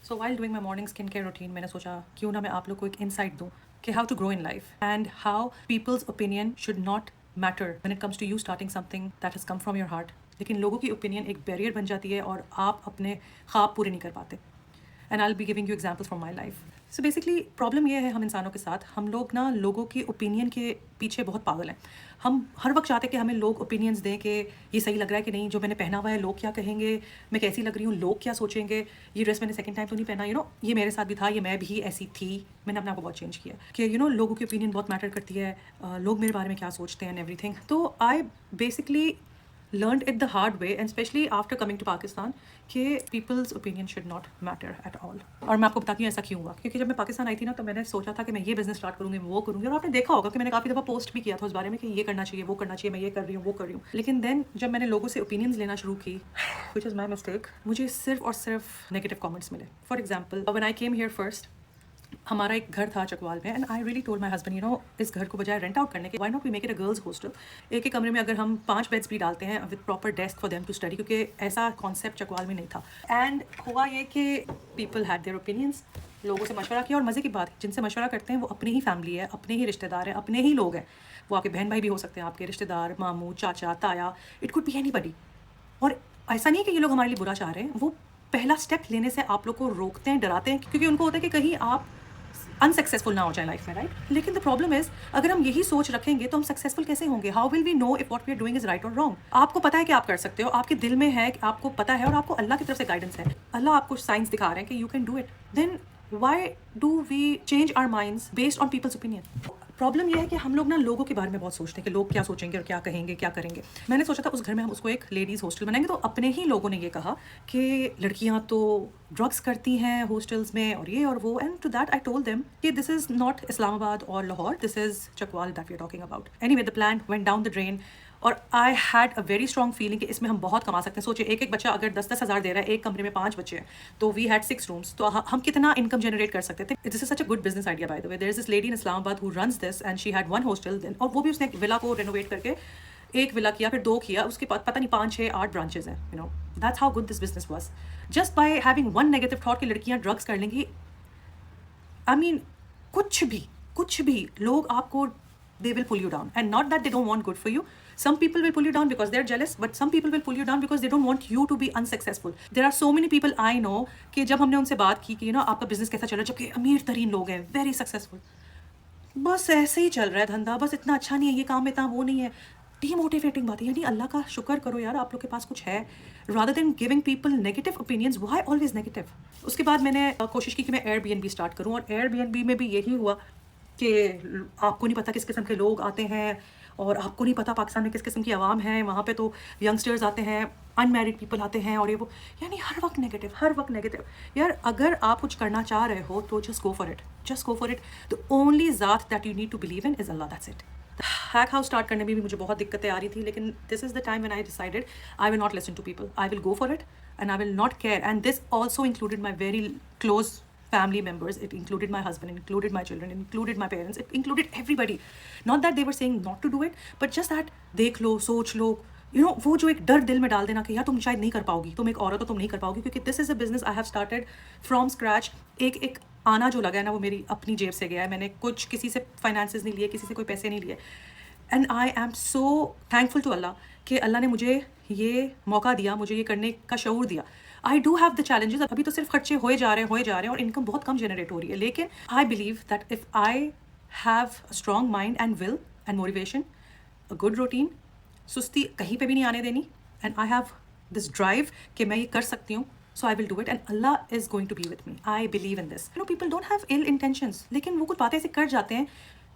So while doing my morning skin care routine मैंने सोचा क्यों ना मैं आप लोग को एक इनसाइट दूँ कि how to grow in life and how people's opinion should not matter when it comes to you starting something that has come from your heart. लेकिन लोगों की ओपिनियन एक बैरियर बन जाती है और आप अपने ख्वाब पूरे नहीं कर पाते। And I will be giving you examples from my life. So basically problem ये है हम इंसानों के साथ, हम लोग ना लोगों की ओपिनियन के पीछे बहुत पागल हैं। हम हर वक्त चाहते हैं कि हमें लोग ओपिनियंस दें कि ये सही लग रहा है कि नहीं, जो मैंने पहना हुआ है लोग क्या कहेंगे, मैं कैसी लग रही हूँ, लोग क्या सोचेंगे, ये ड्रेस मैंने सेकंड टाइम तो नहीं पहना, ये मेरे साथ भी था, ये मैं भी ऐसी थी। मैंने अपने आप को बहुत चेंज किया कि लोगों की ओपिनियन बहुत मैटर करती है, लोग मेरे बारे में क्या सोचते हैं एंड एवरीथिंग। तो I basically learned it the hard way and especially after coming to Pakistan कि people's opinion should not matter at all। और मैं आपको बताती हूँ ऐसा क्यों हुआ, क्योंकि जब मैं पाकिस्तान आई थी ना तो मैंने सोचा था कि मैं ये बिजनेस स्टार्ट करूँगी, मैं वो करूँगी, और आपने देखा होगा कि मैंने काफ़ी दफ़ा पोस्ट भी किया था उस बारे में कि ये करना चाहिए, वो करना चाहिए, मैं ये कर रही हूँ, वो कर रही हूँ। लेकिन देन जब मैंने लोगों से ओपिनियंस लेना शुरू की, विच इज़ माई मिस्टेक, मुझे सिर्फ और सिर्फ नेगेटिव कॉमेंट्स मिले। For example when I came here first, हमारा एक घर था चकवाल में and I really told my husband इस घर को बजाय रेंट आउट करने के, why not we make it a girls hostel. एक एक कमरे में अगर हम 5 बेड्स भी डालते हैं with proper desk for them to study, क्योंकि ऐसा कॉन्सेप्ट चकवाल में नहीं था। एंड हुआ ये कि पीपल हैड देयर ओपिनियंस, लोगों से मशवरा किया, और मज़े की बात जिनसे मशवरा करते हैं वो अपनी ही फैमिली है, अपने ही रिश्तेदार हैं, अपने ही लोग हैं। वो आपके बहन भाई भी हो सकते हैं, आपके रिश्तेदार, मामू, चाचा, ताया, इट कुड बी एनीबडी। और ऐसा नहीं है कि ये लोग हमारे लिए बुरा चाह रहे हैं, वो पहला स्टेप लेने से आप लोग को रोकते हैं, डराते हैं, क्योंकि उनको होता है कि कहीं आप अनसक्सेसफुल ना हो जाए लाइफ में, राइट। लेकिन द प्रॉब्लम इज अगर हम यही सोच रखेंगे तो हम सक्सेसफुल कैसे होंगे? How will we know if what we are doing is right और रॉन्ग? आपको पता है कि आप कर सकते हो, आपके दिल में है, आपको पता है, और आपको अल्लाह की तरफ से गाइडेंस है, अल्लाह आपको साइंस दिखा रहे हैं कि you can do it. Then why do we change our minds based on people's opinion? Problem यह है कि हम लोग ना लोगों के बारे में बहुत सोचते हैं कि लोग क्या सोचेंगे और क्या कहेंगे, क्या करेंगे। मैंने सोचा था उस घर में हम उसको एक लेडीज़ हॉस्टल बनाएंगे, तो अपने ही लोगों ने ये कहा कि लड़कियां तो ड्रग्स करती हैं हॉस्टल्स में और ये और वो। And to that I told them कि दिस इज़ नॉट इस्लामाबाद और Lahore, this is Chakwal that we are talking about. Anyway the plan went down the drain और I had a very strong feeling कि इसमें हम बहुत कमा सकते हैं। सोचिए एक एक बच्चा अगर 10-10 हज़ार दे रहा है, एक कमरे में 5 बच्चे हैं, तो वी हैड 6 रूम्स, तो हम कितना इनकम जनरेट कर सकते थे। This is such a good business idea by the way. There is this lady in Islamabad who runs this and she had 1 hostel, और वो भी उसने एक विला को रेनोवेट करके एक विला किया, फिर 2 किया, उसके बाद पता नहीं 5-6-8 ब्रांचेज हैं। That's how good this business was. Just by having one negative thought कि लड़कियां ड्रग्स कर लेंगी, आई मीन कुछ भी लोग आपको, they will pull you down, and not that they don't want good for you. Some people will pull you down because they're jealous, but some people will pull you down because they don't want you to be unsuccessful. There are so many people I know कि जब हमने उनसे बात की कि आपका business कैसा चल रहा है, जबकि अमीर तरीन लोग हैं, वेरी सक्सेसफुल, बस ऐसे ही चल रहा है धंधा, बस इतना अच्छा नहीं है, ये काम में इतना वो नहीं है। डीमोटिवेटिंग बात है। यानी अल्लाह का शुक्र करो यार, आप लोग के पास कुछ है, rather than giving people negative opinions. Why always negative? उसके बाद मैंने कोशिश की कि मैं एयरबीएनबी स्टार्ट करूँ, और एयरबीएनबी में भी यही हुआ कि आपको नहीं पता किस किस्म के लोग आते हैं, और आपको नहीं पता पाकिस्तान में किस किस्म की आवाम है। वहाँ पे तो यंगस्टर्स आते हैं, अनमैरिड पीपल आते हैं, और ये वो, यानी हर वक्त नेगेटिव, हर वक्त नेगेटिव। यार अगर आप कुछ करना चाह रहे हो तो just go for it, just go for it. The only ज़ात that you need to believe in is Allah, that's it. Hack house start करने में भी मुझे बहुत दिक्कतें आ रही थी, लेकिन this is the time when I decided I will not listen to people, I will go for it and I will not care. And this also included my very close family members, it included my husband, it included my children, it included my parents, it included everybody. Not that they were saying not to do it, but just that देख लो, सोच लो, वो जो एक डर दिल में डाल देना कि यार तुम शायद नहीं कर पाओगी, तुम एक औरत हो, तुम नहीं कर पाओगी, क्योंकि this is a business I have started from scratch. एक एक आना जो लगा है ना, वो मेरी अपनी जेब से गया है, मैंने कुछ किसी से फाइनेंसेस नहीं लिए, किसी से कोई पैसे नहीं लिए। And I am so thankful to Allah कि अल्लाह ने मुझे ये मौका दिया, मुझे ये करने का शऊर दिया। I do have the challenges, अभी तो सिर्फ खर्चे होए जा रहे हैं और इनकम बहुत कम जनरेट हो रही है, लेकिन I believe that if I have a strong mind and will and motivation, a good routine, सुस्ती कहीं पे भी नहीं आने देनी, and I have this drive कि मैं ये कर सकती हूँ, so I will do it and Allah is going to be with me. I believe in this. People don't have ill intentions, लेकिन वो कुछ बातें ऐसे कर जाते हैं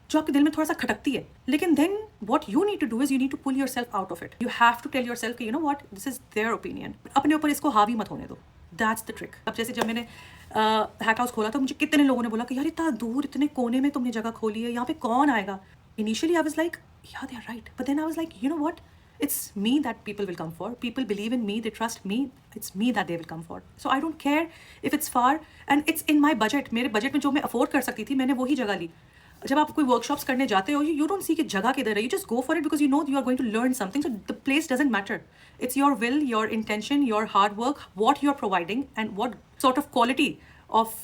जो आपके दिल में थोड़ा सा खटकती है, लेकिन then what you need to do is you need to pull yourself out of it. You have to tell yourself कि what, this is their opinion, अपने ऊपर इसको हावी मत होने दो। That's the trick. अब जैसे जब मैंने हैक हाउस खोला तो मुझे कितने लोगों ने बोला कि यार इतना दूर, इतने कोने में तुमने जगह खोली है, यहाँ पे कौन आएगा? Initially I was like yeah they are right, but then I was like, you know what, it's me that people will come for. People believe in me, they trust me, it's me that they will come for. So I don't care if it's far and it's in my budget. मेरे budget में जो मैं afford कर सकती थी मैंने वही जगह ली। जब आप कोई वर्कशॉप्स करने जाते हो, यू डोंट सी कि जगह किधर है, you just go for it because you know you are going to learn something. So the place doesn't matter, it's your will, your intention, your hard work, what you are providing and what sort of quality of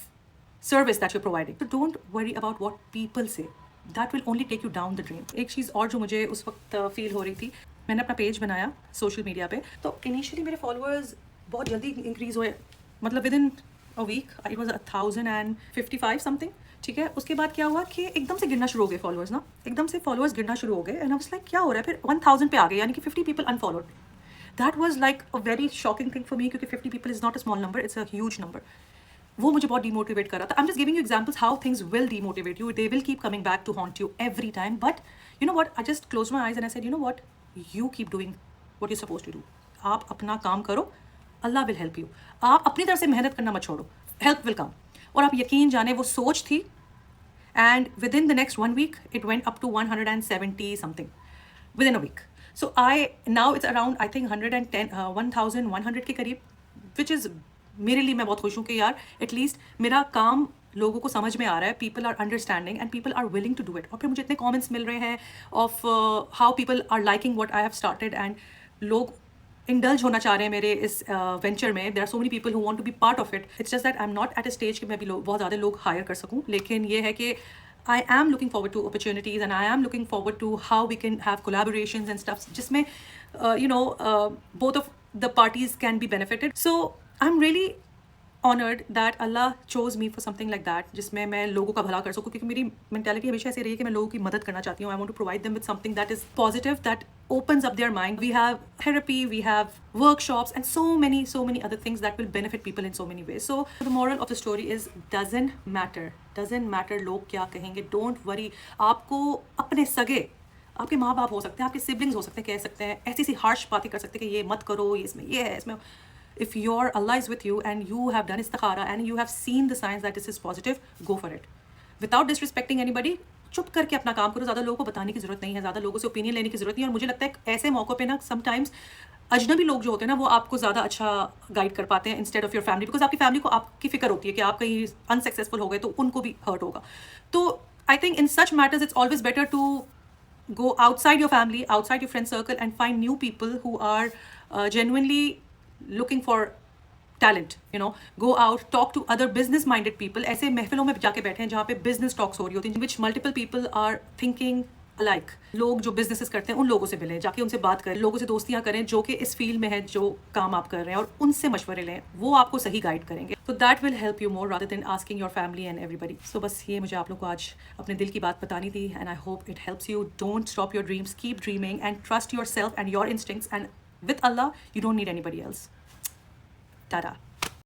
service that you're providing. So don't worry about what people say. That will only take you down the drain. एक चीज़ और जो मुझे उस वक्त feel हो रही थी, मैंने अपना पेज बनाया सोशल मीडिया पे, तो इनिशियली मेरे फॉलोअर्स बहुत जल्दी इंक्रीज़ हुए, मतलब within a week it was 1055 something, ठीक है. उसके बाद क्या हुआ कि एकदम से गिरना शुरू हो गए फॉलोअर्स ना, एकदम से फॉलोअर्स गिरना शुरू हो गए. एंड आई वाज लाइक क्या हो रहा है, फिर 1000 पे आ गए, यानी कि 50 people unfollowed. That was like a very shocking thing for me, क्योंकि 50 people is not a small number, it's a huge number. वो मुझे बहुत डिमोटिवेट कर रहा था. I am just giving you examples how things will demotivate you. They will keep coming back to haunt you every time. But you know what, I just close my eyes and I said, you know what, you keep doing what you suppose to do. आप अपना काम करो, अल्लाह will help you. आप अपनी तरफ से मेहनत करना मत छोड़ो, हेल्प विल कम. और आप यकीन जाने वो सोच थी, and within the next 1 week it went up to 170 something within a week. So now it's around I think 110 1100 के करीब, which is मेरे लिए मैं बहुत खुश हूँ कि यार एटलीस्ट मेरा काम लोगों को समझ में आ रहा है. People are understanding and people are willing to do it. और फिर मुझे इतने कमेंट्स मिल रहे हैं of how people are liking what I have started, and लोग इंडल्ज होना चाह रहे हैं मेरे इस वेंचर में. There are so many people who want to be part of it. It's just that I am not at a stage कि मैं भी बहुत ज़्यादा लोग हायर कर सकूँ. लेकिन ये है कि I am looking forward to opportunities, and I am looking forward to how we can have collaborations and stuff जिसमें both of the parties can be benefited. So I'm really honored that Allah chose me for something like that, जिसमें मैं लोगों का भला कर सकूँ, क्योंकि मेरी मेंटालिटी हमेशा ऐसी रही है कि मैं लोगों की मदद करना चाहती हूँ. I want to provide them with something that is positive, that opens up their mind. We have therapy, we have workshops, and so many other things that will benefit people in so many ways. So the moral of the story is doesn't matter लोग क्या कहेंगे. Don't worry. आपको अपने सगे, आपके माँ बाप हो सकते हैं, आपके सिबलिंग्स हो सकते हैं, कह सकते हैं ऐसी सी हार्श बातें कर सकते हैं कि ये मत करो, ये इसमें ये है, इसमें. If your Allah is with you and you have done istikhara and you have seen the signs that this is positive, go for it. Without disrespecting anybody, चुप करके अपना काम करो. ज़्यादा लोगों को बताने की ज़रूरत नहीं है, ज़्यादा लोगों से ओपिनियन लेने की ज़रूरत नहीं है. और मुझे लगता है ऐसे मौक़ों पे ना समटाइम्स अजनबी लोग जो होते हैं ना, वो आपको ज़्यादा अच्छा गाइड कर पाते हैं instead of your family, because आपकी फैमिली को आपकी फ़िक्र होती है कि आप कहीं अनसक्सेसफुल हो गए तो उनको भी हर्ट होगा. तो I think in such matters it's always better to go outside your family, outside your friend circle, and find new people who are genuinely looking for talent. Go out, talk to other business minded people. ऐसे महफिलों में जाके बैठे हैं जहाँ पे business talks हो रही होती हैं, which multiple people are thinking alike. लोग जो businesses करते हैं उन लोगों से मिलें, जाके उनसे बात करें, लोगों से दोस्तियाँ करें जो कि इस फील्ड में है, जो काम आप कर रहे हैं, और उनसे मशवरे लें. वो आपको सही गाइड करेंगे. So that will help you more rather than asking your family and everybody. So बस ये मुझे आप लोग को आज अपने दिल की बात बतानी थी, and I hope it helps you. Don't stop your dreams, keep dreaming and trust yourself and your instincts, and with Allah you don't need anybody else. Ta-da.